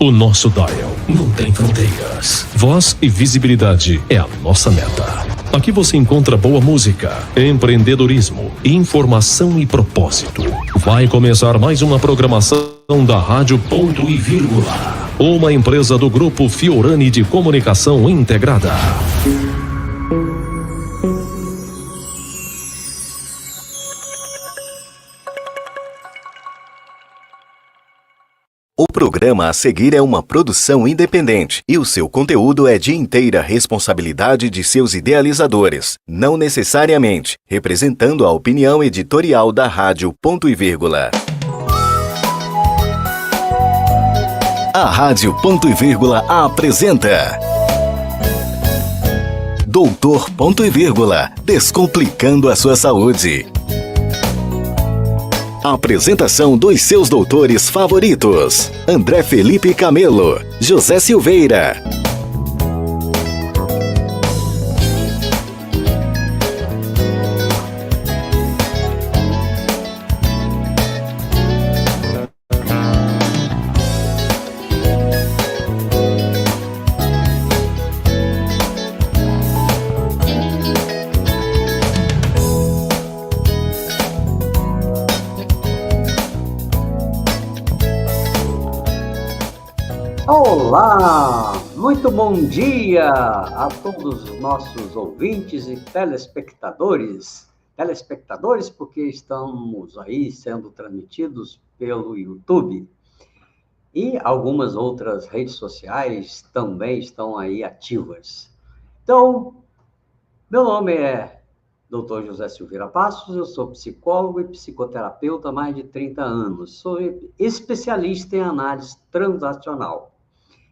O nosso dial não tem fronteiras. Voz e visibilidade é a nossa meta. Aqui você encontra boa música, empreendedorismo, informação e propósito. Vai começar mais uma programação da Rádio Ponto e Vírgula, uma empresa do Grupo Fiorani de Comunicação Integrada. O programa a seguir é uma produção independente e o seu conteúdo é de inteira responsabilidade de seus idealizadores, não necessariamente representando a opinião editorial da Rádio Ponto e Vírgula. A Rádio Ponto e Vírgula apresenta Doutor Ponto e Vírgula, descomplicando a sua saúde. Apresentação dos seus doutores favoritos: André Felipe Camelo, José Silveira. Olá, muito bom dia a todos os nossos ouvintes e telespectadores. Telespectadores porque estamos aí sendo transmitidos pelo YouTube. E algumas outras redes sociais também estão aí ativas. Então, meu nome é Dr. José Silveira Passos, eu sou psicólogo e psicoterapeuta há mais de 30 anos. Sou especialista em análise transacional.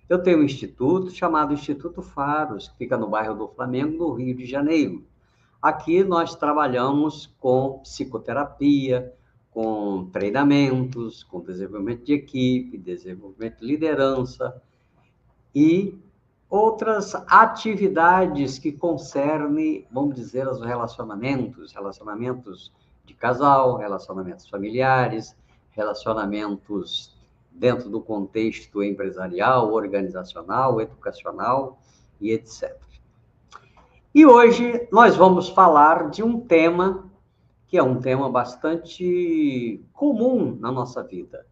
Eu tenho um instituto chamado Instituto Faros, que fica no bairro do Flamengo, no Rio de Janeiro. Aqui nós trabalhamos com psicoterapia, com treinamentos, com desenvolvimento de equipe, desenvolvimento de liderança e outras atividades que concernem, vamos dizer, os relacionamentos de casal, relacionamentos familiares, relacionamentos dentro do contexto empresarial, organizacional, educacional e etc. E hoje nós vamos falar de um tema que é um tema bastante comum na nossa vida,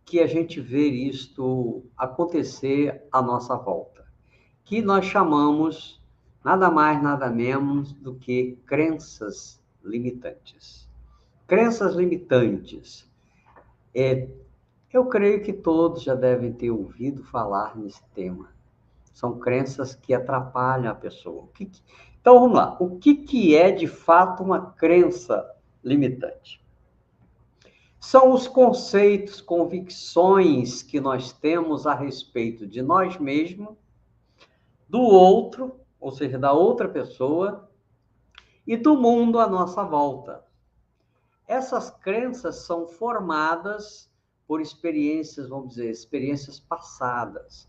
que a gente vê isto acontecer à nossa volta, que nós chamamos nada mais, nada menos do que crenças limitantes. Crenças limitantes. Eu creio que todos já devem ter ouvido falar nesse tema. São crenças que atrapalham a pessoa. Então, vamos lá. O que é, de fato, uma crença limitante? São os conceitos, convicções que nós temos a respeito de nós mesmos, do outro, ou seja, da outra pessoa, e do mundo à nossa volta. Essas crenças são formadas por experiências, vamos dizer, experiências passadas,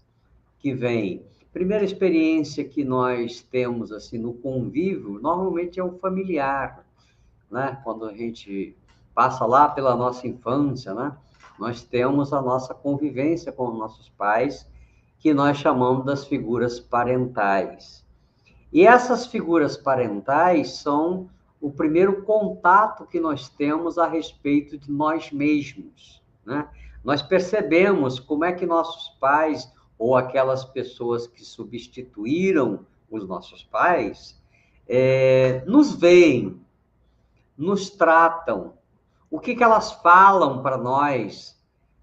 que vêm. Primeira experiência que nós temos assim no convívio, normalmente é o familiar, né? Quando a gente passa lá pela nossa infância, né? Nós temos a nossa convivência com os nossos pais, que nós chamamos das figuras parentais. E essas figuras parentais são o primeiro contato que nós temos a respeito de nós mesmos, né? Nós percebemos como é que nossos pais, ou aquelas pessoas que substituíram os nossos pais, nos veem, nos tratam. O que elas falam para nós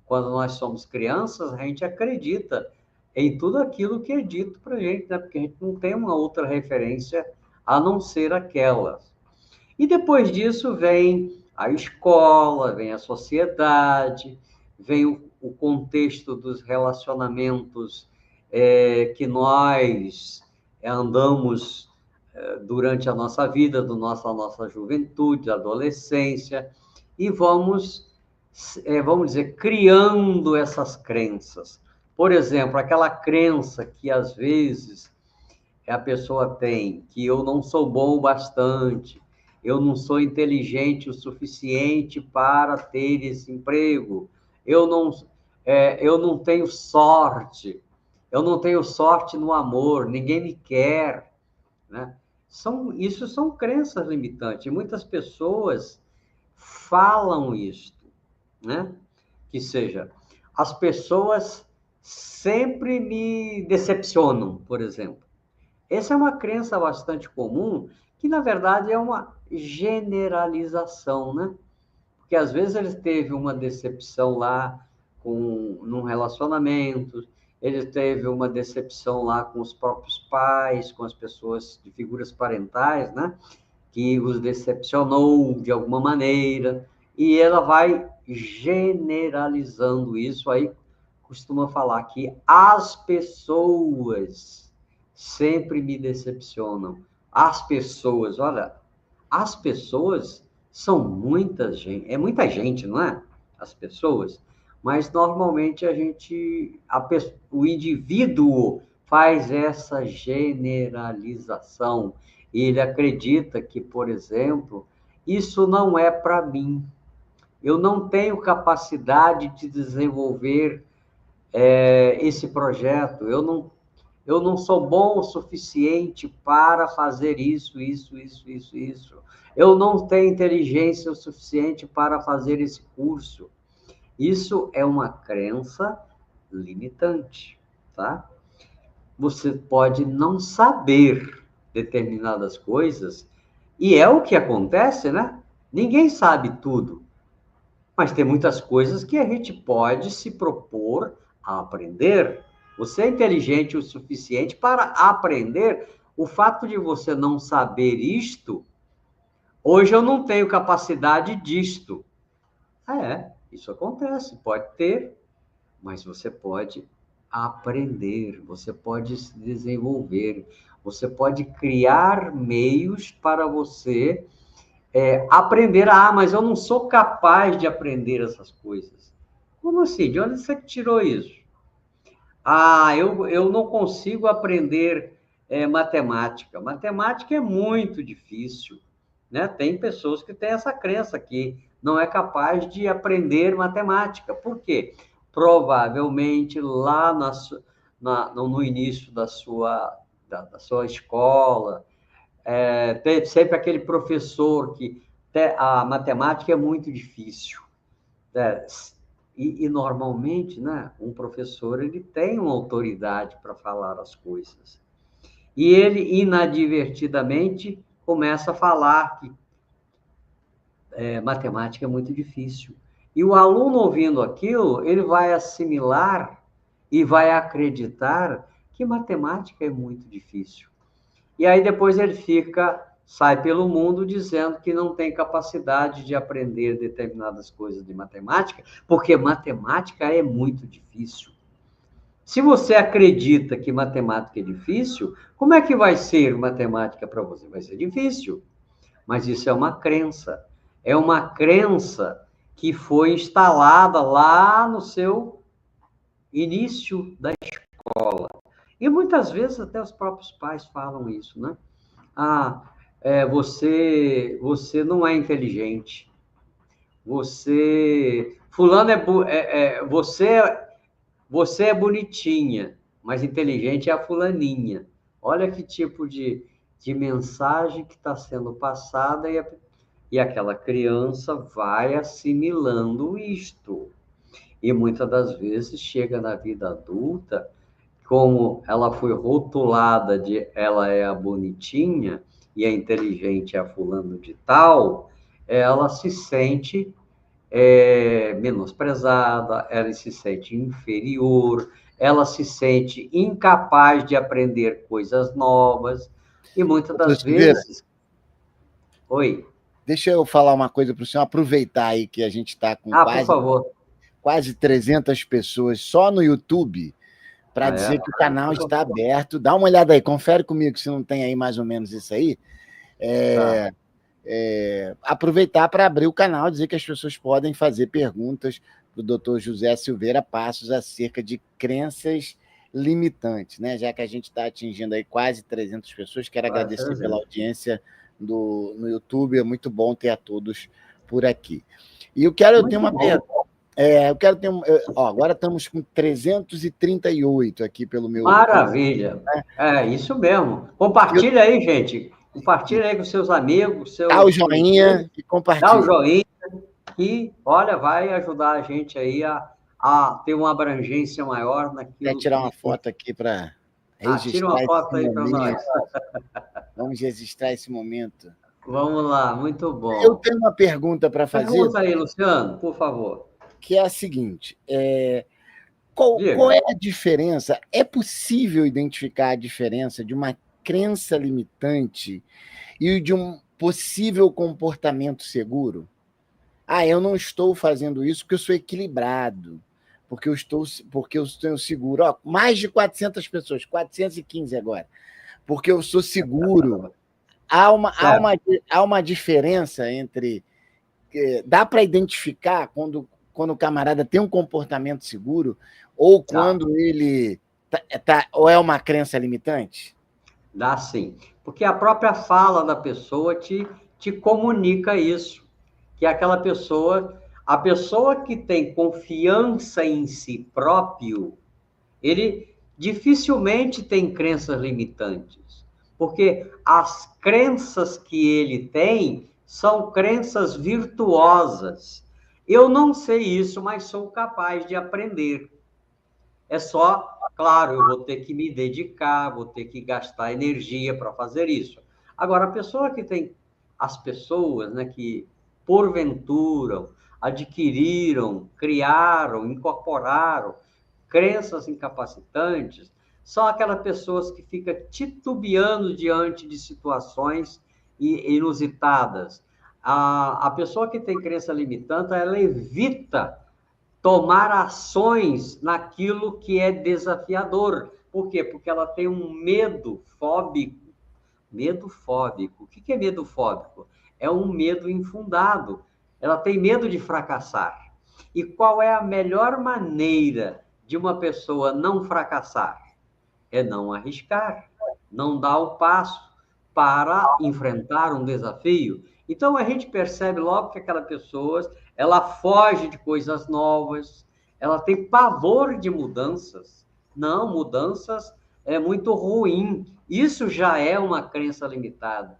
quando nós somos crianças? A gente acredita em tudo aquilo que é dito para a gente, né? Porque a gente não tem uma outra referência a não ser aquelas. E depois disso vem a escola, vem a sociedade, vem o contexto dos relacionamentos que nós andamos durante a nossa vida, a nossa juventude, adolescência, e vamos dizer, criando essas crenças. Por exemplo, aquela crença que às vezes a pessoa tem, que eu não sou bom o bastante, eu não sou inteligente o suficiente para ter esse emprego, eu não... eu não tenho sorte, eu não tenho sorte no amor, ninguém me quer, né? Isso são crenças limitantes. E muitas pessoas falam isto, né? Que seja, as pessoas sempre me decepcionam, por exemplo. Essa é uma crença bastante comum, que na verdade é uma generalização, né? Porque às vezes ele teve uma decepção lá num relacionamento, ele teve uma decepção lá com os próprios pais, com as pessoas de figuras parentais, né? Que os decepcionou de alguma maneira, e ela vai generalizando isso. Aí costuma falar que as pessoas sempre me decepcionam. As pessoas, olha, as pessoas são muita gente, é muita gente, não é? As pessoas, mas normalmente o indivíduo faz essa generalização e ele acredita que, por exemplo, isso não é para mim. Eu não tenho capacidade de desenvolver esse projeto. Eu não sou bom o suficiente para fazer isso. Eu não tenho inteligência o suficiente para fazer esse curso. Isso é uma crença limitante, tá? Você pode não saber determinadas coisas, e é o que acontece, né? Ninguém sabe tudo, mas tem muitas coisas que a gente pode se propor a aprender. Você é inteligente o suficiente para aprender. O fato de você não saber isto, hoje eu não tenho capacidade disto. Isso acontece, pode ter, mas você pode aprender, você pode se desenvolver, você pode criar meios para você aprender. Mas eu não sou capaz de aprender essas coisas. Como assim? De onde você tirou isso? Eu não consigo aprender matemática. Matemática é muito difícil, né? Tem pessoas que têm essa crença que não é capaz de aprender matemática. Por quê? Provavelmente lá no início da sua escola, tem sempre aquele professor que a matemática é muito difícil. E normalmente, né, um professor ele tem uma autoridade para falar as coisas. E ele, inadvertidamente, começa a falar que matemática é muito difícil. E o aluno, ouvindo aquilo, ele vai assimilar e vai acreditar que matemática é muito difícil. E aí depois ele sai pelo mundo dizendo que não tem capacidade de aprender determinadas coisas de matemática, porque matemática é muito difícil. Se você acredita que matemática é difícil, como é que vai ser matemática para você? Vai ser difícil. Mas isso é uma crença. É uma crença que foi instalada lá no seu início da escola. E muitas vezes até os próprios pais falam isso, né? Você não é inteligente. Você é bonitinha, mas inteligente é a fulaninha. Olha que tipo de mensagem que está sendo passada e aquela criança vai assimilando isto. E muitas das vezes chega na vida adulta, como ela foi rotulada de ela é a bonitinha e a inteligente é a fulano de tal, ela se sente menosprezada, ela se sente inferior, ela se sente incapaz de aprender coisas novas, e muitas das vezes... Oi? Deixa eu falar uma coisa para o senhor, aproveitar aí que a gente está com por favor. Quase 300 pessoas só no YouTube, para dizer que o canal está aberto. Dá uma olhada aí, confere comigo se não tem aí mais ou menos isso aí. Aproveitar para abrir o canal, dizer que as pessoas podem fazer perguntas para o Dr. José Silveira Passos acerca de crenças limitantes, né? Já que a gente está atingindo aí quase 300 pessoas, quero agradecer pela audiência no YouTube, é muito bom ter a todos por aqui. E eu tenho uma pergunta. Eu quero ter agora estamos com 338 aqui pelo meu... Maravilha. É isso mesmo. Compartilha aí, gente. Compartilha aí com seus amigos, Dá o joinha e compartilha. Dá o joinha e, olha, vai ajudar a gente aí a ter uma abrangência maior naquilo. Quer tirar uma foto aqui para registrar tira uma foto aí para nós. Vamos registrar esse momento. Vamos lá, muito bom. Eu tenho uma pergunta para fazer. Pergunta aí, Luciano, por favor. Que é a seguinte: qual é a diferença? É possível identificar a diferença de uma crença limitante e de um possível comportamento seguro? Eu não estou fazendo isso porque eu sou equilibrado, porque eu tenho seguro. Mais de 400 pessoas, 415 agora, porque eu sou seguro. Há uma diferença entre... Dá para identificar quando o camarada tem um comportamento seguro ou quando ele ou é uma crença limitante? Dá sim, porque a própria fala da pessoa te comunica isso, que aquela pessoa, a pessoa que tem confiança em si próprio, ele dificilmente tem crenças limitantes, porque as crenças que ele tem são crenças virtuosas. Eu não sei isso, mas sou capaz de aprender. É só, claro, eu vou ter que me dedicar, vou ter que gastar energia para fazer isso. Agora, a pessoa que tem... As pessoas, né, que porventura adquiriram, criaram, incorporaram crenças incapacitantes, são aquelas pessoas que ficam titubeando diante de situações inusitadas. A pessoa que tem crença limitante, ela evita tomar ações naquilo que é desafiador. Por quê? Porque ela tem um medo fóbico. Medo fóbico. O que é medo fóbico? É um medo infundado. Ela tem medo de fracassar. E qual é a melhor maneira de uma pessoa não fracassar? É não arriscar, não dar o passo para enfrentar um desafio. Então, a gente percebe logo que aquela pessoa, ela foge de coisas novas, ela tem pavor de mudanças. Não, mudanças é muito ruim. Isso já é uma crença limitada,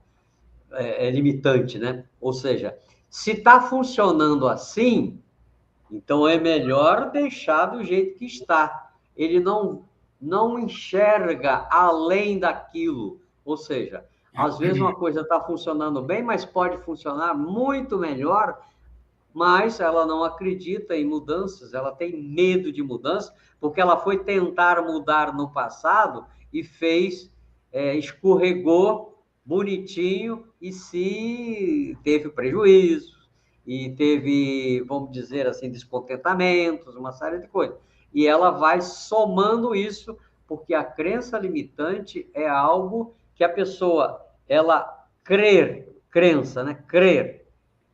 limitante, né? Ou seja, se está funcionando assim, então é melhor deixar do jeito que está. Ele não enxerga além daquilo. Ou seja, às vezes uma coisa está funcionando bem, mas pode funcionar muito melhor, mas ela não acredita em mudanças, ela tem medo de mudança, porque ela foi tentar mudar no passado e escorregou bonitinho e se teve prejuízo, e teve, vamos dizer assim, descontentamentos, uma série de coisas. E ela vai somando isso, porque a crença limitante é algo que a pessoa, ela crença, né? Crer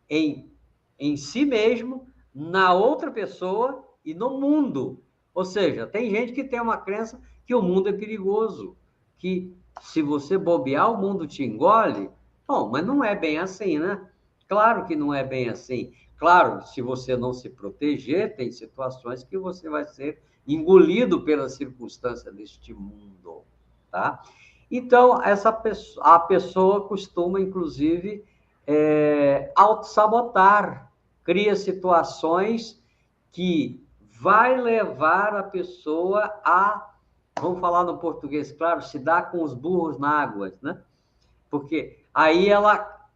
em si mesmo, na outra pessoa e no mundo. Ou seja, tem gente que tem uma crença que o mundo é perigoso, que se você bobear, o mundo te engole. Bom, mas não é bem assim, né? Claro que não é bem assim. Claro, se você não se proteger, tem situações que você vai ser engolido pela circunstância deste mundo, tá? Então, a pessoa costuma, inclusive, autossabotar, cria situações que vai levar a pessoa a, vamos falar no português, claro, se dá com os burros na água, né? Porque aí ela,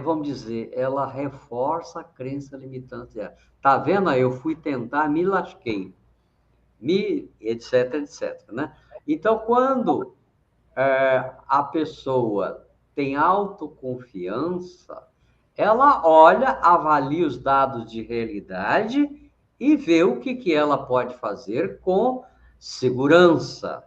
vamos dizer, ela reforça a crença limitante dela. Tá vendo? Eu fui tentar, me lasquei, etc, etc, né? Então, quando a pessoa tem autoconfiança, ela olha, avalia os dados de realidade e vê o que ela pode fazer com segurança.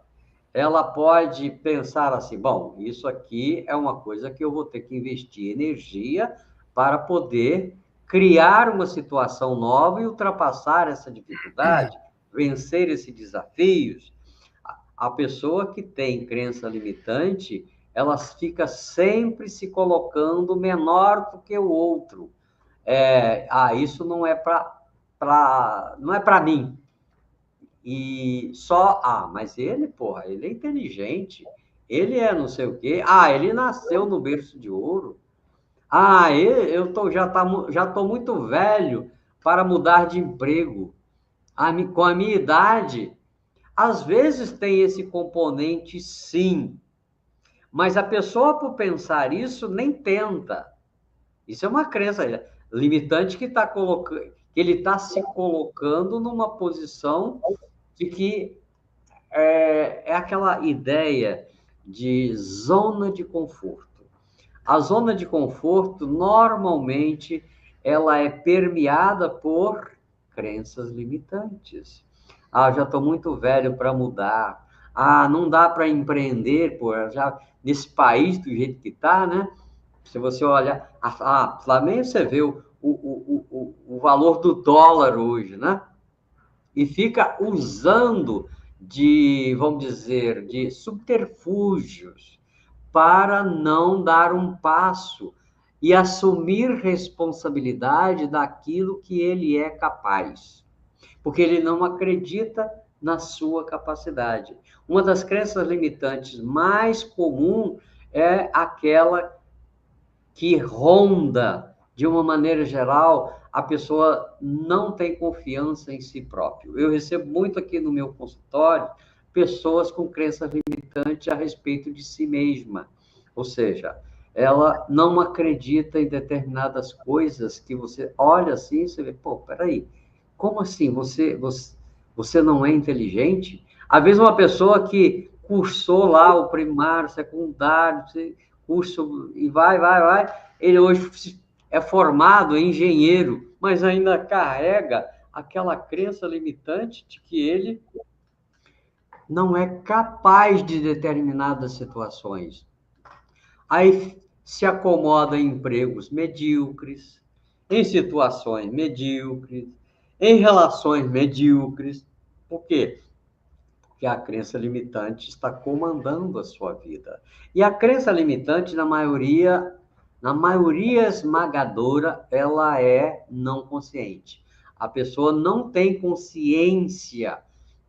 Ela pode pensar assim, bom, isso aqui é uma coisa que eu vou ter que investir energia para poder criar uma situação nova e ultrapassar essa dificuldade, vencer esses desafios. A pessoa que tem crença limitante, ela fica sempre se colocando menor do que o outro. Isso não é para não é para mim. E só, mas ele, porra, ele é inteligente, ele é não sei o quê, ele nasceu no berço de ouro, já tô muito velho para mudar de emprego, com a minha idade, às vezes tem esse componente, sim, mas a pessoa, por pensar isso, nem tenta. Isso é uma crença limitante que ele está se colocando numa posição de que é aquela ideia de zona de conforto. A zona de conforto, normalmente, ela é permeada por crenças limitantes. Já estou muito velho para mudar. Não dá para empreender, já nesse país do jeito que está, né? Se você olhar, Flamengo, você vê o valor do dólar hoje, né? E fica usando vamos dizer, de subterfúgios para não dar um passo e assumir responsabilidade daquilo que ele é capaz, porque ele não acredita na sua capacidade. Uma das crenças limitantes mais comum é aquela que ronda, de uma maneira geral, a pessoa não tem confiança em si próprio. Eu recebo muito aqui no meu consultório pessoas com crenças limitantes a respeito de si mesma. Ou seja, ela não acredita em determinadas coisas que você olha assim e você vê, peraí, como assim? Você não é inteligente? Às vezes uma pessoa que cursou lá o primário, secundário, curso e vai, ele hoje é formado em engenheiro, mas ainda carrega aquela crença limitante de que ele não é capaz de determinadas situações. Aí se acomoda em empregos medíocres, em situações medíocres, em relações medíocres. Por quê? Porque a crença limitante está comandando a sua vida. E a crença limitante, na maioria esmagadora, ela é não consciente. A pessoa não tem consciência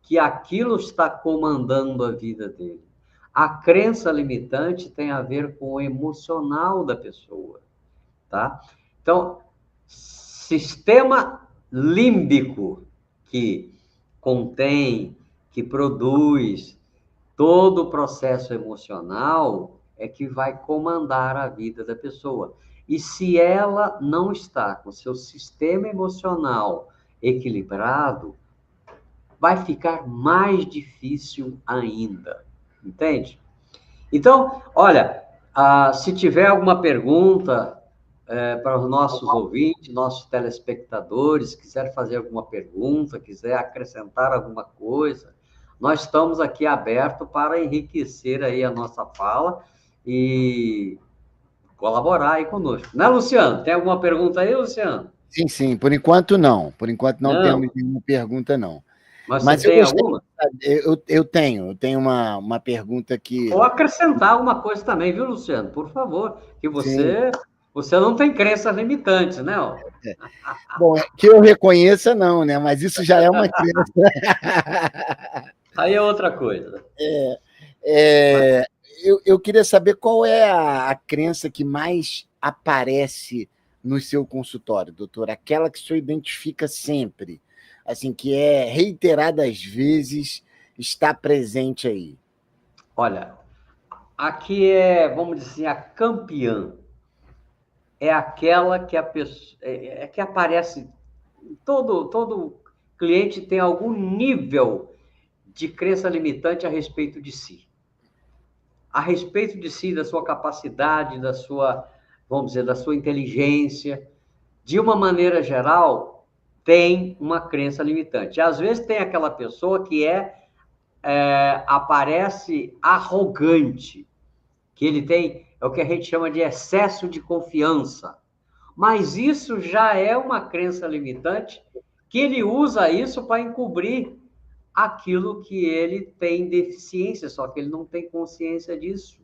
que aquilo está comandando a vida dele. A crença limitante tem a ver com o emocional da pessoa, tá? Então, sistema límbico que contém, que produz todo o processo emocional é que vai comandar a vida da pessoa. E se ela não está com seu sistema emocional equilibrado, vai ficar mais difícil ainda, entende? Então, olha, se tiver alguma pergunta para os nossos ouvintes, nossos telespectadores, quiser fazer alguma pergunta, quiser acrescentar alguma coisa, nós estamos aqui abertos para enriquecer aí a nossa fala e colaborar aí conosco. Né, Luciano? Tem alguma pergunta aí, Luciano? Sim. Por enquanto, não. Por enquanto, não temos nenhuma pergunta, não. Mas você tem alguma? Eu tenho uma pergunta que... Ou acrescentar alguma coisa também, viu, Luciano? Por favor, que você não tem crenças limitantes, né? Bom, que eu reconheça, não, né? Mas isso já é uma crença. Aí é outra coisa. Eu queria saber qual é a crença que mais aparece no seu consultório, doutor? Aquela que o senhor identifica sempre, assim, que é reiteradas vezes, está presente aí. Olha, aqui vamos dizer assim, a campeã. É aquela que a pessoa que aparece. Todo cliente tem algum nível de crença limitante a respeito de si. A respeito de si, da sua capacidade, da sua, vamos dizer, da sua inteligência. De uma maneira geral, tem uma crença limitante. Às vezes tem aquela pessoa que aparece arrogante, que ele tem o que a gente chama de excesso de confiança. Mas isso já é uma crença limitante que ele usa isso para encobrir aquilo que ele tem deficiência, só que ele não tem consciência disso,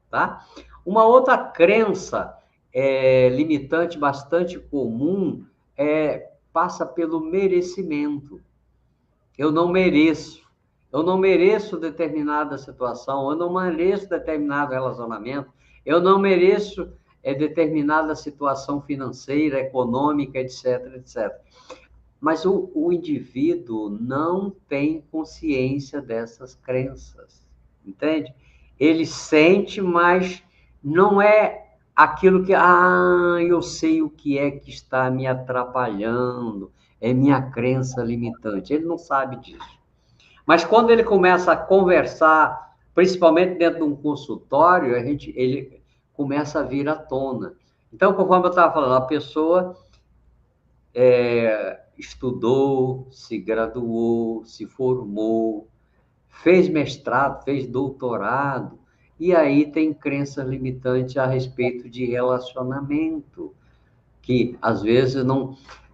tá? Uma outra crença limitante bastante comum é passa pelo merecimento. Eu não mereço. Eu não mereço determinada situação, eu não mereço determinado relacionamento, eu não mereço determinada situação financeira, econômica, etc, etc. Mas o indivíduo não tem consciência dessas crenças, entende? Ele sente, mas não é aquilo que, eu sei o que é que está me atrapalhando, é minha crença limitante. Ele não sabe disso. Mas quando ele começa a conversar, principalmente dentro de um consultório, ele começa a vir à tona. Então, conforme eu estava falando, a pessoa estudou, se graduou, se formou, fez mestrado, fez doutorado, e aí tem crenças limitantes a respeito de relacionamento, que às vezes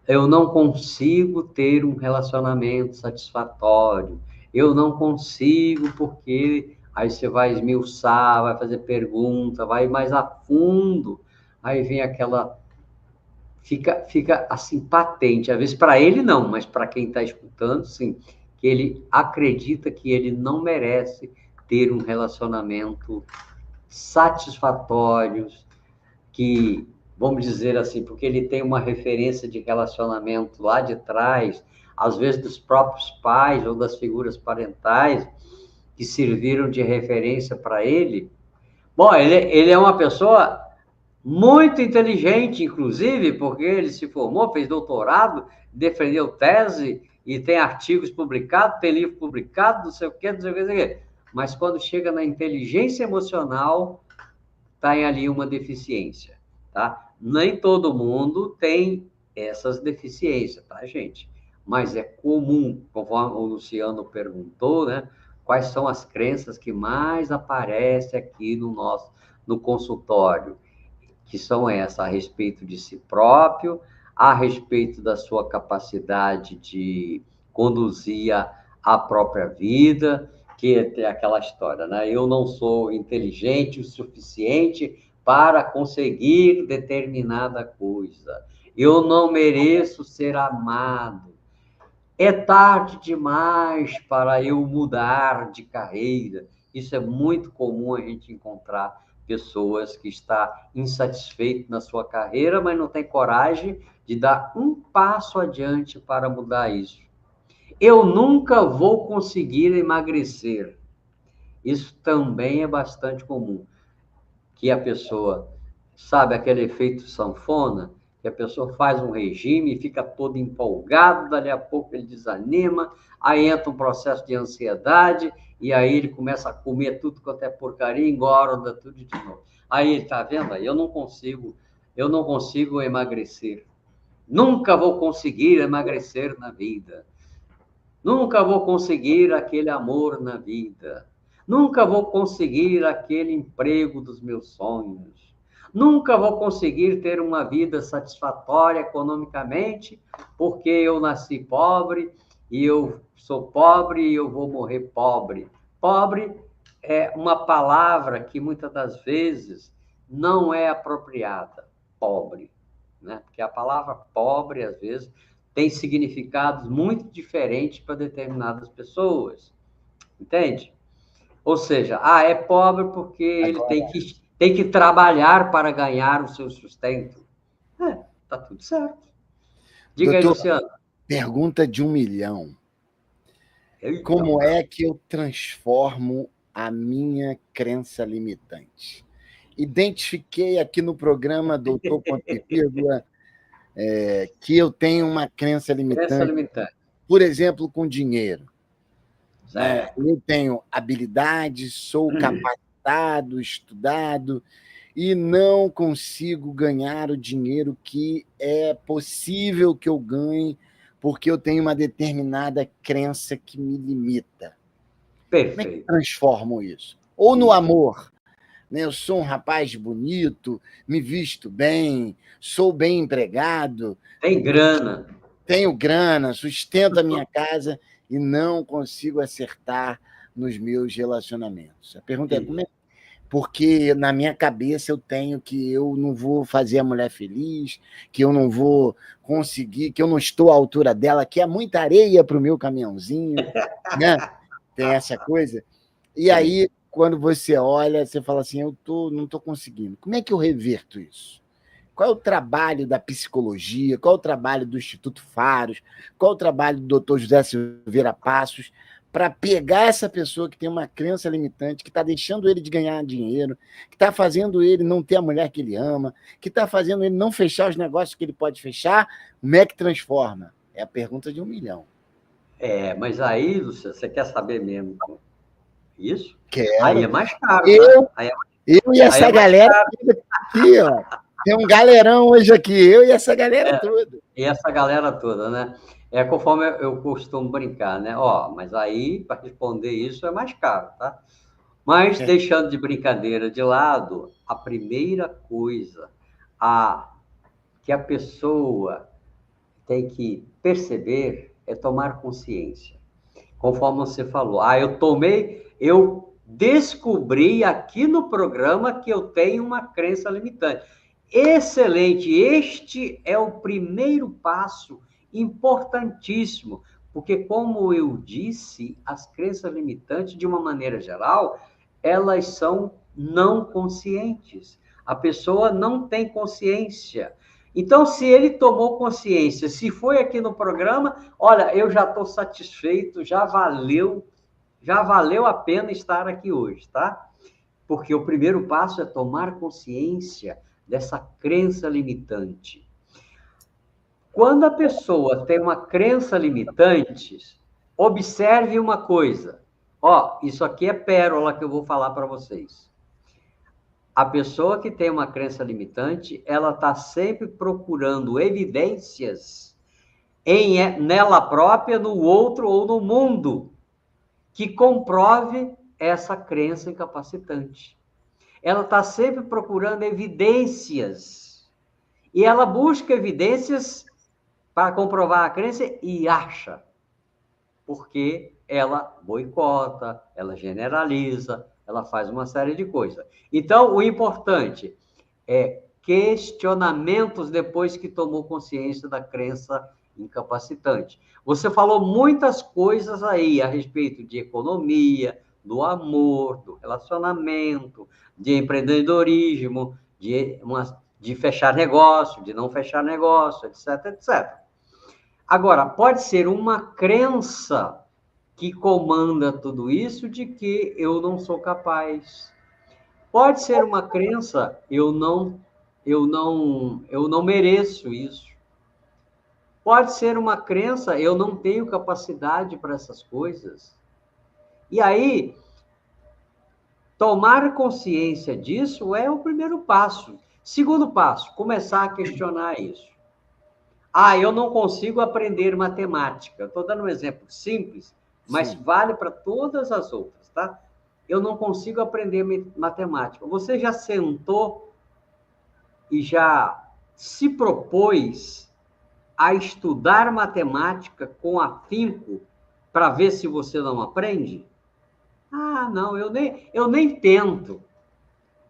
eu não consigo ter um relacionamento satisfatório, eu não consigo porque aí você vai esmiuçar, vai fazer pergunta, vai mais a fundo, aí vem aquela fica assim patente, às vezes para ele não, mas para quem está escutando, sim, que ele acredita que ele não merece ter um relacionamento satisfatório, que, vamos dizer assim, porque ele tem uma referência de relacionamento lá de trás, às vezes dos próprios pais ou das figuras parentais, que serviram de referência para ele. Bom, ele é uma pessoa muito inteligente, inclusive, porque ele se formou, fez doutorado, defendeu tese e tem artigos publicados, tem livro publicado, não sei o quê, não sei o quê, não sei o quê. Mas quando chega na inteligência emocional, tem ali uma deficiência, tá? Nem todo mundo tem essas deficiências, tá, gente? Mas é comum, conforme o Luciano perguntou, né? Quais são as crenças que mais aparecem aqui no consultório? Que são essas, a respeito de si próprio, a respeito da sua capacidade de conduzir a própria vida, que é aquela história, né? Eu não sou inteligente o suficiente para conseguir determinada coisa. Eu não mereço ser amado. É tarde demais para eu mudar de carreira. Isso é muito comum a gente encontrar pessoas que estão insatisfeitas na sua carreira, mas não tem coragem de dar um passo adiante para mudar isso. Eu nunca vou conseguir emagrecer. Isso também é bastante comum. Que a pessoa, sabe aquele efeito sanfona? Que a pessoa faz um regime e fica todo empolgado, dali a pouco ele desanima, aí entra um processo de ansiedade, e aí ele começa a comer tudo quanto é porcaria, engorda tudo de novo. Aí ele está vendo? Aí eu não consigo emagrecer. Nunca vou conseguir emagrecer na vida. Nunca vou conseguir aquele amor na vida. Nunca vou conseguir aquele emprego dos meus sonhos. Nunca vou conseguir ter uma vida satisfatória economicamente, porque eu nasci pobre e eu sou pobre e eu vou morrer pobre. Pobre é uma palavra que muitas das vezes não é apropriada. Pobre, né? Porque a palavra pobre, às vezes, tem significados muito diferentes para determinadas pessoas, entende? Ou seja, é pobre porque ele tem que trabalhar para ganhar o seu sustento. Tá tudo certo. Diga aí, Luciano. Pergunta de 1 milhão. Como é que eu transformo a minha crença limitante? Identifiquei aqui no programa Doutor Ponto que eu tenho uma crença limitante, por exemplo, com dinheiro. Eu tenho habilidade, sou capacitado, estudado, e não consigo ganhar o dinheiro que é possível que eu ganhe, porque eu tenho uma determinada crença que me limita. Perfeito. Como é que eu transformo isso? Ou no amor. Eu sou um rapaz bonito, me visto bem, sou bem empregado. Tem grana. Tenho grana, sustento a minha casa e não consigo acertar nos meus relacionamentos. A pergunta é, porque na minha cabeça eu tenho que eu não vou fazer a mulher feliz, que eu não vou conseguir, que eu não estou à altura dela, que é muita areia para o meu caminhãozinho, né? Tem essa coisa. E aí, quando você olha, você fala assim, não estou conseguindo. Como é que eu reverto isso? Qual é o trabalho da psicologia? Qual é o trabalho do Instituto Faros? Qual é o trabalho do Dr. José Silveira Passos para pegar essa pessoa que tem uma crença limitante, que está deixando ele de ganhar dinheiro, que está fazendo ele não ter a mulher que ele ama, que está fazendo ele não fechar os negócios que ele pode fechar? Como é que transforma? É a pergunta de 1 milhão. Mas aí, Luciano, você quer saber mesmo isso? Quero. Aí é mais caro, tá? Aí eu e essa galera aqui, ó. Tem um galerão hoje aqui, eu e essa galera toda. E essa galera toda, né? Conforme eu costumo brincar, né? Mas aí, para responder isso, é mais caro, tá? Mas, deixando de brincadeira de lado, a primeira coisa que a pessoa tem que perceber é tomar consciência. Conforme você falou, eu descobri aqui no programa que eu tenho uma crença limitante. Excelente, este é o primeiro passo importantíssimo, porque, como eu disse, as crenças limitantes, de uma maneira geral, elas são não conscientes. A pessoa não tem consciência. Então, se ele tomou consciência, se foi aqui no programa, olha, eu já estou satisfeito, já valeu a pena estar aqui hoje, tá? Porque o primeiro passo é tomar consciência dessa crença limitante. Quando a pessoa tem uma crença limitante, observe uma coisa. Isso aqui é pérola que eu vou falar para vocês. A pessoa que tem uma crença limitante, ela está sempre procurando evidências nela própria, no outro ou no mundo, que comprove essa crença incapacitante. Ela está sempre procurando evidências. E ela busca evidências para comprovar a crença e acha. Porque ela boicota, ela generaliza, ela faz uma série de coisas. Então, o importante é questionamentos depois que tomou consciência da crença incapacitante. Você falou muitas coisas aí a respeito de economia, do amor, do relacionamento, de empreendedorismo, de fechar negócio, de não fechar negócio, etc, etc. Agora, pode ser uma crença que comanda tudo isso de que eu não sou capaz. Pode ser uma crença, eu não mereço isso. Pode ser uma crença, eu não tenho capacidade para essas coisas. E aí, tomar consciência disso é o primeiro passo. Segundo passo, começar a questionar isso. Eu não consigo aprender matemática. Estou dando um exemplo simples, mas vale para todas as outras, tá? Eu não consigo aprender matemática. Você já sentou e já se propôs a estudar matemática com afinco para ver se você não aprende? Não, eu nem tento.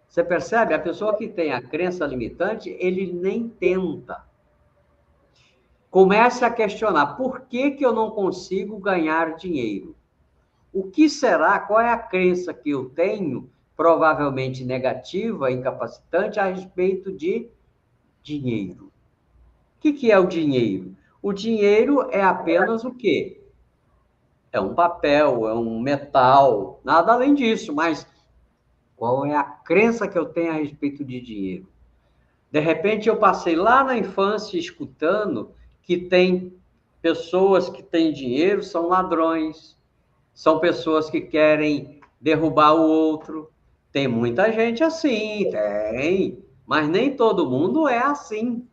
Você percebe? A pessoa que tem a crença limitante, ele nem tenta. Comece a questionar, por que eu não consigo ganhar dinheiro? O que será? Qual é a crença que eu tenho, provavelmente negativa, incapacitante, a respeito de dinheiro? O que é o dinheiro? O dinheiro é apenas o quê? É um papel, é um metal, nada além disso, mas qual é a crença que eu tenho a respeito de dinheiro? De repente, eu passei lá na infância escutando que tem pessoas que têm dinheiro, são ladrões, são pessoas que querem derrubar o outro. Tem muita gente assim, mas nem todo mundo é assim.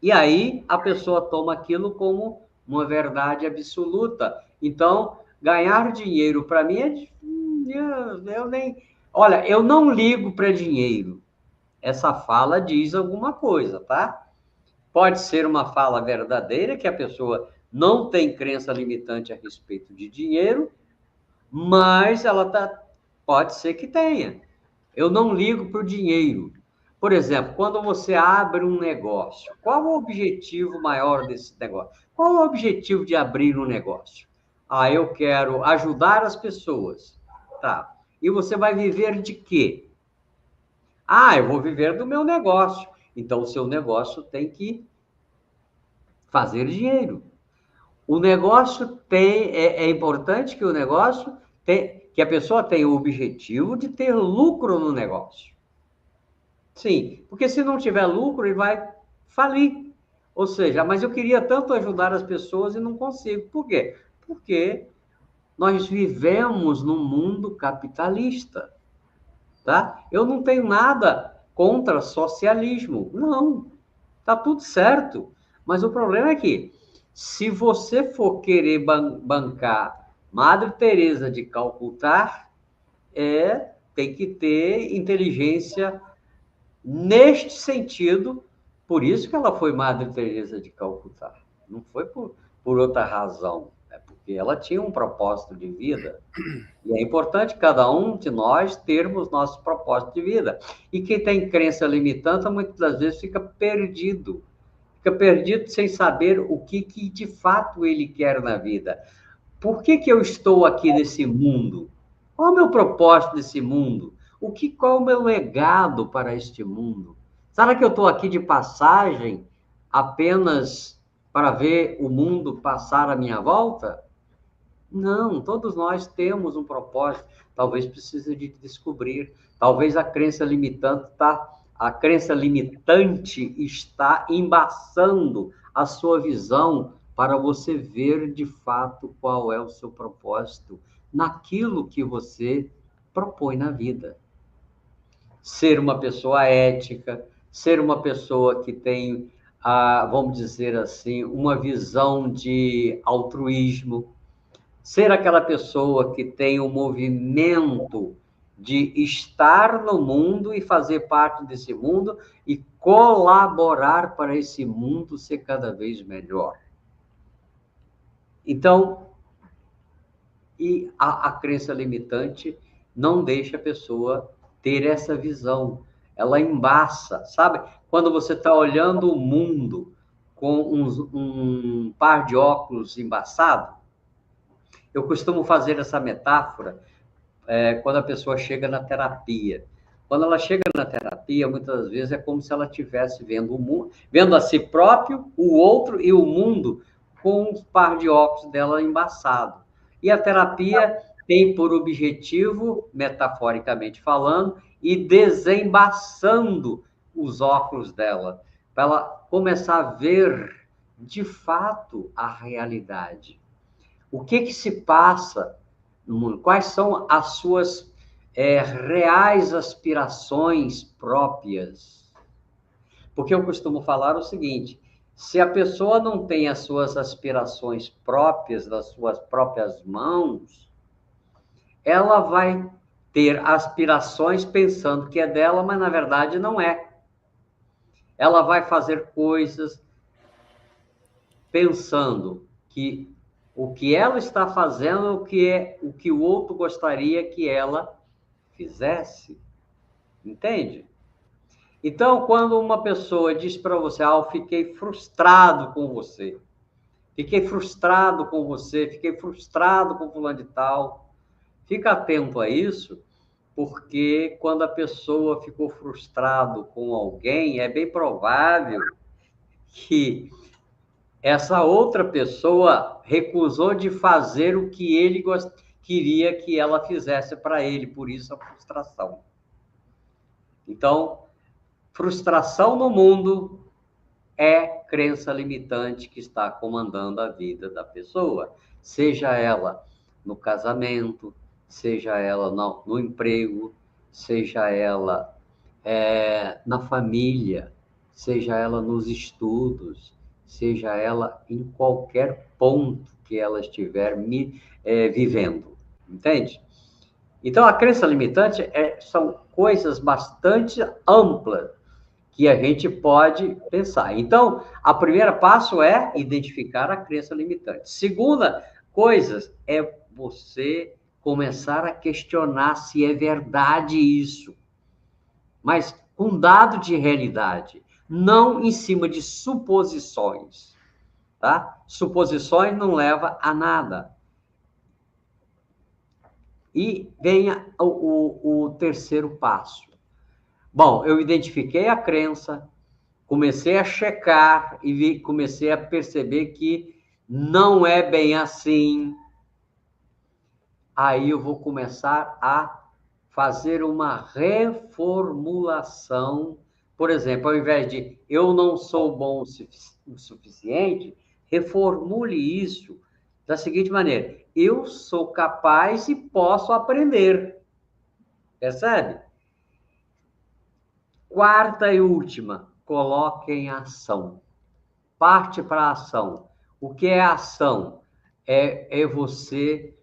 E aí a pessoa toma aquilo como uma verdade absoluta. Então, ganhar dinheiro para mim eu não ligo para dinheiro. Essa fala diz alguma coisa, tá? Pode ser uma fala verdadeira, que a pessoa não tem crença limitante a respeito de dinheiro, mas pode ser que tenha. Eu não ligo para o dinheiro. Por exemplo, quando você abre um negócio, qual o objetivo maior desse negócio? Qual o objetivo de abrir um negócio? Ah, eu quero ajudar as pessoas. Tá. E você vai viver de quê? Ah, eu vou viver do meu negócio. Então, o seu negócio tem que fazer dinheiro. O negócio é importante que o negócio que a pessoa tenha o objetivo de ter lucro no negócio. Sim, porque se não tiver lucro, ele vai falir. Ou seja, mas eu queria tanto ajudar as pessoas e não consigo. Por quê? Porque nós vivemos num mundo capitalista, tá? Eu não tenho nada contra socialismo, não. Tá tudo certo. Mas o problema é que, se você for querer bancar Madre Teresa de Calcutá, tem que ter inteligência neste sentido. Por isso que ela foi Madre Teresa de Calcutá. Não foi por outra razão. É porque ela tinha um propósito de vida. E é importante cada um de nós termos nosso propósito de vida. E quem tem crença limitante, muitas das vezes fica perdido. Fica perdido sem saber o que de fato ele quer na vida. Por que eu estou aqui nesse mundo? Qual é o meu propósito nesse mundo? Qual é o meu legado para este mundo? Será que eu estou aqui de passagem apenas para ver o mundo passar à minha volta? Não, todos nós temos um propósito. Talvez precise de descobrir. Talvez a crença limitante está embaçando a sua visão para você ver de fato qual é o seu propósito naquilo que você propõe na vida. Ser uma pessoa ética, ser uma pessoa que tem, vamos dizer assim, uma visão de altruísmo, ser aquela pessoa que tem um movimento de estar no mundo e fazer parte desse mundo e colaborar para esse mundo ser cada vez melhor. Então, e a crença limitante não deixa a pessoa ter essa visão. Ela embaça, sabe? Quando você está olhando o mundo com um par de óculos embaçado, eu costumo fazer essa metáfora quando a pessoa chega na terapia. Quando ela chega na terapia, muitas vezes é como se ela estivesse vendo o mundo, vendo a si próprio, o outro e o mundo com um par de óculos dela embaçado. E a terapia tem por objetivo, metaforicamente falando, ir desembaçando os óculos dela, para ela começar a ver de fato a realidade. O que se passa no mundo? Quais são as suas reais aspirações próprias? Porque eu costumo falar o seguinte: se a pessoa não tem as suas aspirações próprias, das suas próprias mãos, ela vai ter aspirações pensando que é dela, mas na verdade não é. Ela vai fazer coisas pensando que o que ela está fazendo é o que o outro gostaria que ela fizesse. Entende? Então, quando uma pessoa diz para você, eu fiquei frustrado com você, fiquei frustrado com você, fiquei frustrado com fulano de tal, fica atento a isso, porque quando a pessoa ficou frustrado com alguém, é bem provável que essa outra pessoa recusou de fazer o que ele queria que ela fizesse para ele, por isso a frustração. Então, frustração no mundo é crença limitante que está comandando a vida da pessoa, seja ela no casamento, seja ela no emprego, seja ela na família, seja ela nos estudos, seja ela em qualquer ponto que ela estiver vivendo, entende? Então, a crença limitante são coisas bastante amplas que a gente pode pensar. Então, o primeiro passo é identificar a crença limitante. Segunda coisa é você começar a questionar se é verdade isso. mas com dado de realidade, não em cima de suposições, tá? Suposições não levam a nada. E venha o terceiro passo. Bom, eu identifiquei a crença, comecei a checar e comecei a perceber que não é bem assim. Aí eu vou começar a fazer uma reformulação. Por exemplo, ao invés de eu não sou bom o suficiente, reformule isso da seguinte maneira: eu sou capaz e posso aprender. Percebe? Quarta e última, coloque em ação. Parte para a ação. O que é ação? É você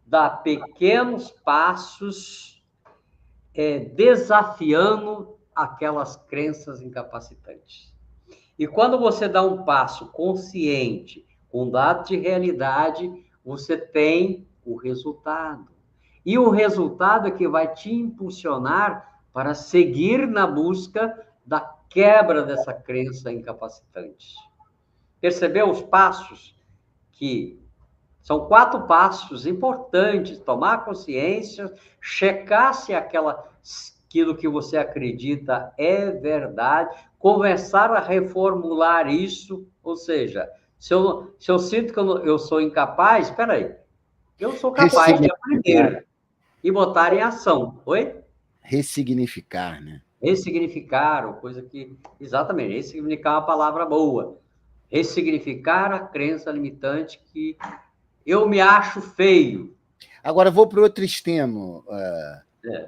dar pequenos passos, desafiando aquelas crenças incapacitantes. E quando você dá um passo consciente, com dado de realidade, você tem o resultado. E o resultado é que vai te impulsionar para seguir na busca da quebra dessa crença incapacitante. Percebeu os passos? Que são 4 passos importantes: tomar consciência, checar se aquilo que você acredita é verdade, começar a reformular isso, ou seja, se eu sinto que eu sou incapaz, espera aí, eu sou capaz de aprender e botar em ação. Oi? Ressignificar, né? Ressignificar, ou coisa que... Exatamente, ressignificar é uma palavra boa. Ressignificar a crença limitante que eu me acho feio. Agora, vou para o outro extremo.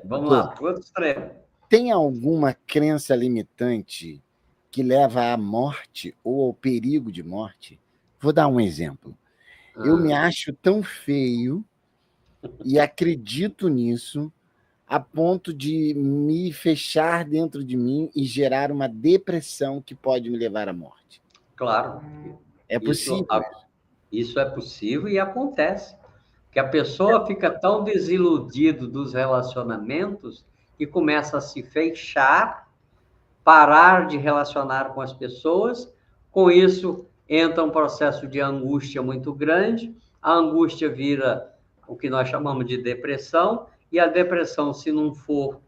Vamos lá, para o outro extremo. Tem alguma crença limitante que leva à morte ou ao perigo de morte? Vou dar um exemplo. Eu me acho tão feio e acredito nisso a ponto de me fechar dentro de mim e gerar uma depressão que pode me levar à morte. Claro. É possível. Isso é possível e acontece. Que a pessoa fica tão desiludida dos relacionamentos que começa a se fechar, parar de relacionar com as pessoas. Com isso, entra um processo de angústia muito grande. A angústia vira o que nós chamamos de depressão. E a depressão, se não for,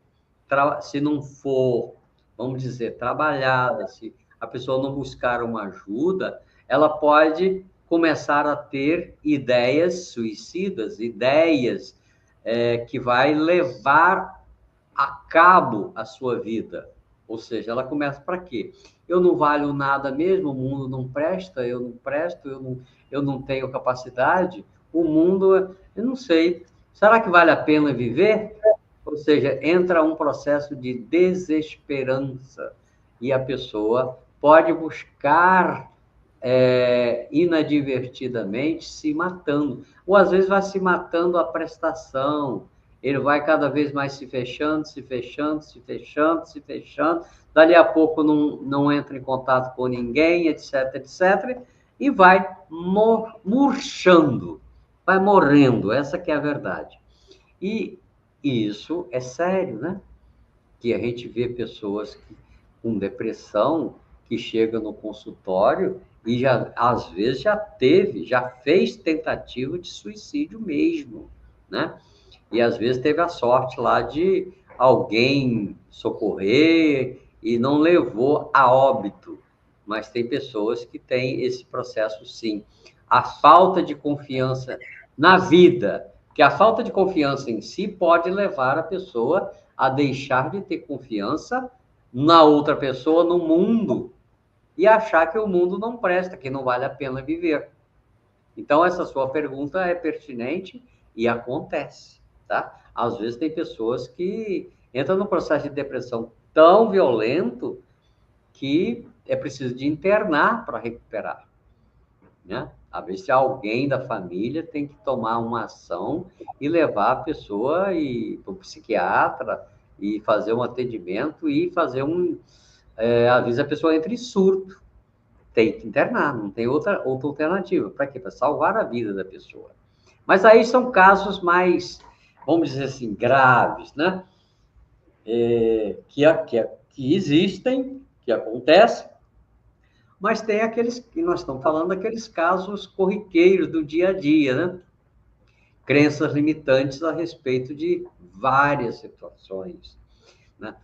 vamos dizer, trabalhada, se a pessoa não buscar uma ajuda, ela pode começar a ter ideias suicidas, ideias que vai levar a cabo a sua vida. Ou seja, ela começa para quê? Eu não valho nada mesmo, o mundo não presta, eu não presto, eu não tenho capacidade, o mundo, eu não sei. Será que vale a pena viver? Ou seja, entra um processo de desesperança e a pessoa pode buscar inadvertidamente se matando. Ou às vezes vai se matando a prestação. Ele vai cada vez mais se fechando, se fechando, se fechando, se fechando. Dali a pouco não entra em contato com ninguém, etc, etc. E vai murchando. Vai morrendo, essa que é a verdade. E isso é sério, né? Que a gente vê pessoas com depressão que chegam no consultório e às vezes já fez tentativa de suicídio mesmo, né? E às vezes teve a sorte lá de alguém socorrer e não levou a óbito. Mas tem pessoas que têm esse processo, sim. A falta de confiança na vida, que a falta de confiança em si pode levar a pessoa a deixar de ter confiança na outra pessoa, no mundo, e achar que o mundo não presta, que não vale a pena viver. Então, essa sua pergunta é pertinente e acontece, tá? Às vezes tem pessoas que entram num processo de depressão tão violento que é preciso de internar para recuperar, né? Às vezes alguém da família tem que tomar uma ação e levar a pessoa para o psiquiatra e fazer um atendimento e fazer às vezes a pessoa entra em surto. Tem que internar, não tem outra alternativa. Para quê? Para salvar a vida da pessoa. Mas aí são casos mais, vamos dizer assim, graves, né? que existem, que acontecem, mas tem aqueles que nós estamos falando, daqueles casos corriqueiros do dia a dia, né? Crenças limitantes a respeito de várias situações, né?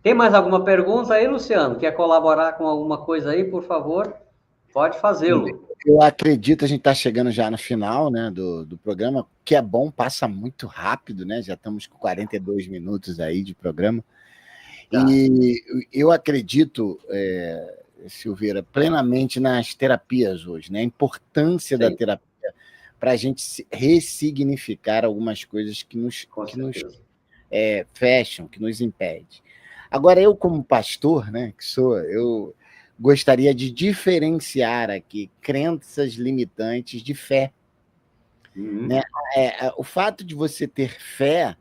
Tem mais alguma pergunta aí, Luciano? Quer colaborar com alguma coisa aí, por favor? Pode fazê-lo. Eu acredito, a gente está chegando já no final, né, do programa, que é bom, passa muito rápido, né? Já estamos com 42 minutos aí de programa. Tá. E eu acredito, Silveira, plenamente nas terapias hoje, né? A importância da terapia para a gente ressignificar algumas coisas que nos fecham, que nos impedem. Agora, eu, como pastor, né, que sou, eu gostaria de diferenciar aqui crenças limitantes de fé. Né? O fato de você ter fé,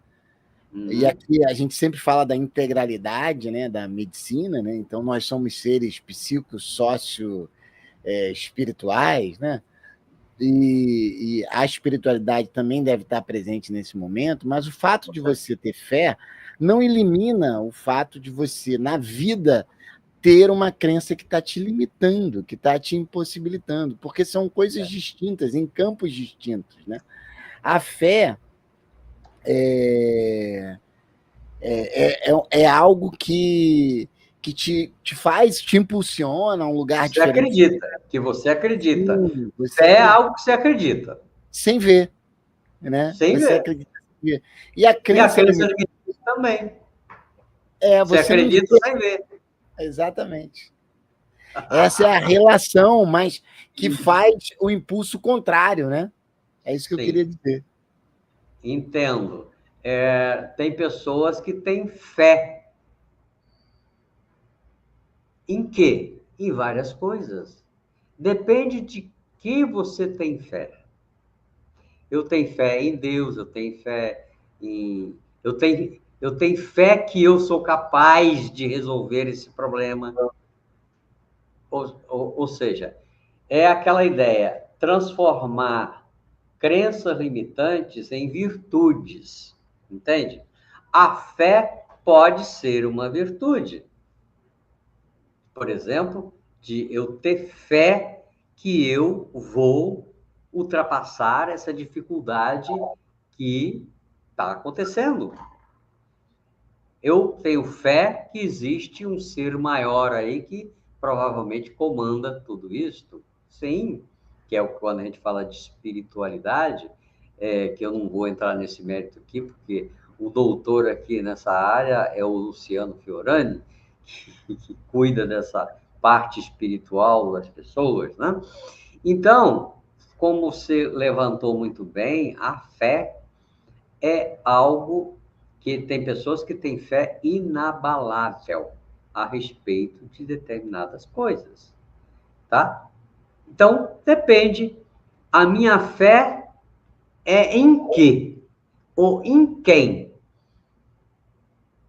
e aqui a gente sempre fala da integralidade, né, da medicina, né? Então nós somos seres psíquicos, espirituais, né? E a espiritualidade também deve estar presente nesse momento, mas o fato de você ter fé não elimina o fato de você, na vida, ter uma crença que está te limitando, que está te impossibilitando, porque são coisas distintas, em campos distintos, né? A fé é algo que te faz, te impulsiona a um lugar diferente. Você acredita. Sim, é algo que você acredita. Sem ver, né? Sem você ver. Acredita sem ver. E a crença limitante também. Você acredita sem ver. Exatamente. Essa é a relação, mas que faz o impulso contrário, né? É isso que eu queria dizer. Entendo. Tem pessoas que têm fé. Em quê? Em várias coisas. Depende de que você tem fé. Eu tenho fé em Deus, eu tenho fé em... Eu tenho fé que eu sou capaz de resolver esse problema. Ou seja, é aquela ideia, transformar crenças limitantes em virtudes, entende? A fé pode ser uma virtude. Por exemplo, de eu ter fé que eu vou ultrapassar essa dificuldade que está acontecendo. Eu tenho fé que existe um ser maior aí que provavelmente comanda tudo isso. Sim, que é quando a gente fala de espiritualidade, que eu não vou entrar nesse mérito aqui, porque o doutor aqui nessa área é o Luciano Fiorani, que cuida dessa parte espiritual das pessoas, né? Então, como você levantou muito bem, a fé é algo que tem pessoas que têm fé inabalável a respeito de determinadas coisas, tá? Então, depende. A minha fé é em quê? Ou em quem?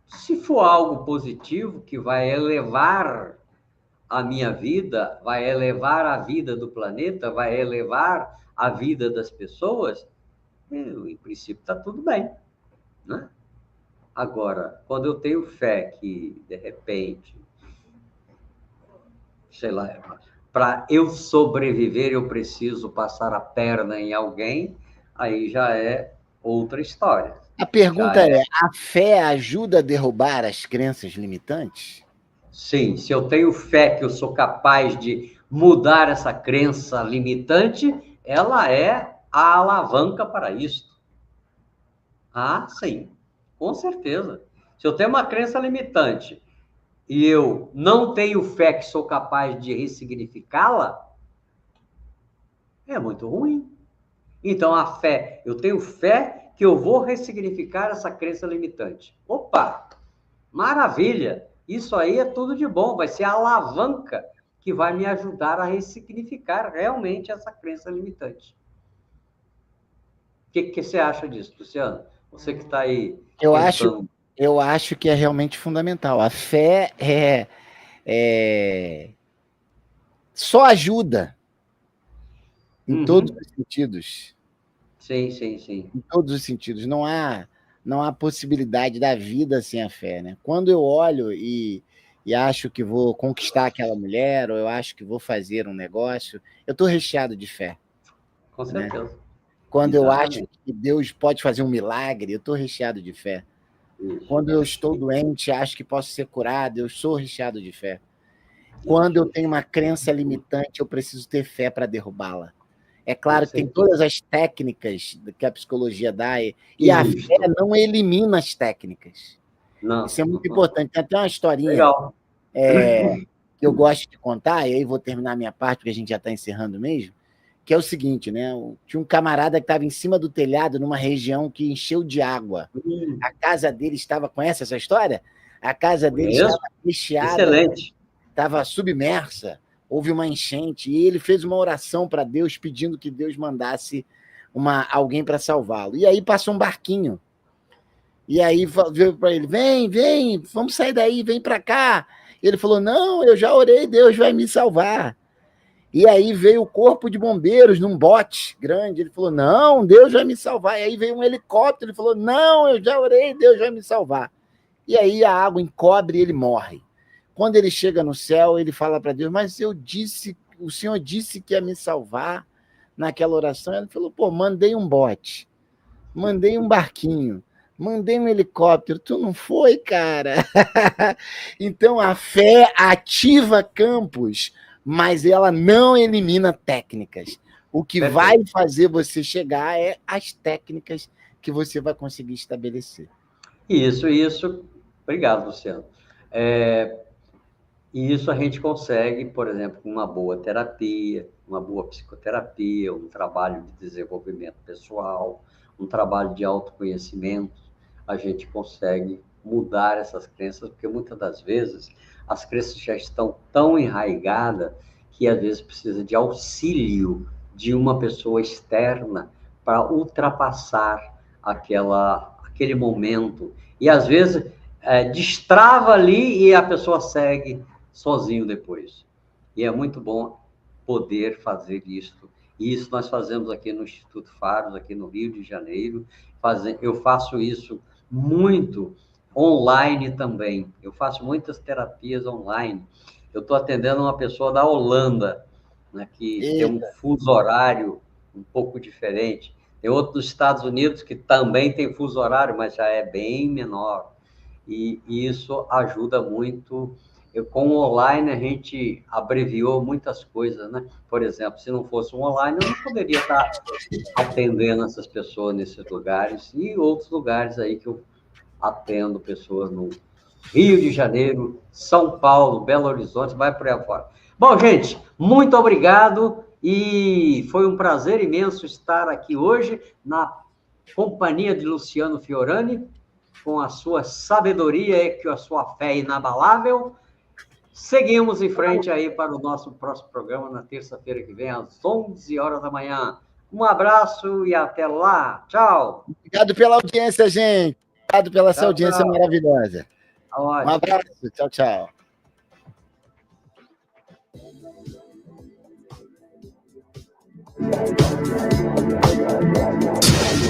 Se for algo positivo que vai elevar a minha vida, vai elevar a vida do planeta, vai elevar a vida das pessoas, em princípio está tudo bem, né? Agora, quando eu tenho fé que, de repente, sei lá, para eu sobreviver eu preciso passar a perna em alguém, aí já é outra história. A pergunta é: a fé ajuda a derrubar as crenças limitantes? Sim, se eu tenho fé que eu sou capaz de mudar essa crença limitante, ela é a alavanca para isso. Ah, sim, com certeza. Se eu tenho uma crença limitante e eu não tenho fé que sou capaz de ressignificá-la, é muito ruim. Então, a fé, eu tenho fé que eu vou ressignificar essa crença limitante. Opa, maravilha! Isso aí é tudo de bom, vai ser a alavanca que vai me ajudar a ressignificar realmente essa crença limitante. O que você acha disso, Luciano? Você que está aí pensando. Eu acho que é realmente fundamental. A fé só ajuda em todos os sentidos. Sim. Em todos os sentidos. Não há não há possibilidade da vida sem a fé, né? Quando eu olho e acho que vou conquistar aquela mulher, ou eu acho que vou fazer um negócio, eu estou recheado de fé. Com certeza. Né? Quando eu acho que Deus pode fazer um milagre, eu estou recheado de fé. Isso. Quando eu estou doente, acho que posso ser curado, eu sou recheado de fé. Quando eu tenho uma crença limitante, eu preciso ter fé para derrubá-la. É claro que tem todas as técnicas que a psicologia dá, e a fé não elimina as técnicas. Não, isso é muito importante. Tem até uma historinha que eu gosto de contar, e aí vou terminar a minha parte, porque a gente já está encerrando mesmo, que é o seguinte, né? Tinha um camarada que estava em cima do telhado, numa região que encheu de água. A casa dele estava... Conhece essa história? A casa dele estava recheada. Excelente. Estava submersa. Houve uma enchente, e ele fez uma oração para Deus, pedindo que Deus mandasse alguém para salvá-lo. E aí passou um barquinho. E aí veio para ele, vem, vamos sair daí, vem para cá. E ele falou, não, eu já orei, Deus vai me salvar. E aí veio o corpo de bombeiros num bote grande. Ele falou, não, Deus vai me salvar. E aí veio um helicóptero, ele falou, não, eu já orei, Deus vai me salvar. E aí a água encobre e ele morre. Quando ele chega no céu, ele fala para Deus, mas o Senhor disse que ia me salvar naquela oração. Ele falou, mandei um bote, mandei um barquinho, mandei um helicóptero, tu não foi, cara? Então a fé ativa campos, mas ela não elimina técnicas. O que vai fazer você chegar é as técnicas que você vai conseguir estabelecer. Isso. Obrigado, Luciano. E isso a gente consegue, por exemplo, com uma boa terapia, uma boa psicoterapia, um trabalho de desenvolvimento pessoal, um trabalho de autoconhecimento, a gente consegue mudar essas crenças, porque muitas das vezes as crenças já estão tão enraigadas que às vezes precisa de auxílio de uma pessoa externa para ultrapassar aquele momento. E às vezes destrava ali e a pessoa segue sozinho depois. E é muito bom poder fazer isso. E isso nós fazemos aqui no Instituto Faros, aqui no Rio de Janeiro. Eu faço isso muito online também. Eu faço muitas terapias online. Eu estou atendendo uma pessoa da Holanda, né, que tem um fuso horário um pouco diferente. Tem outro dos Estados Unidos que também tem fuso horário, mas já é bem menor. E isso ajuda muito. Com o online, a gente abreviou muitas coisas, né? Por exemplo, se não fosse um online, eu não poderia estar atendendo essas pessoas nesses lugares e outros lugares aí que eu atendo pessoas no Rio de Janeiro, São Paulo, Belo Horizonte, vai por aí fora. Bom, gente, muito obrigado e foi um prazer imenso estar aqui hoje na companhia de Luciano Fiorani, com a sua sabedoria e com a sua fé inabalável. Seguimos em frente aí para o nosso próximo programa na terça-feira que vem, às 11 horas da manhã. Um abraço e até lá. Tchau. Obrigado pela audiência, gente. Obrigado pela sua audiência maravilhosa. Um abraço. Tchau, tchau.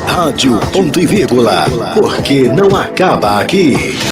Rádio Ponto e Vírgula, porque não acaba aqui.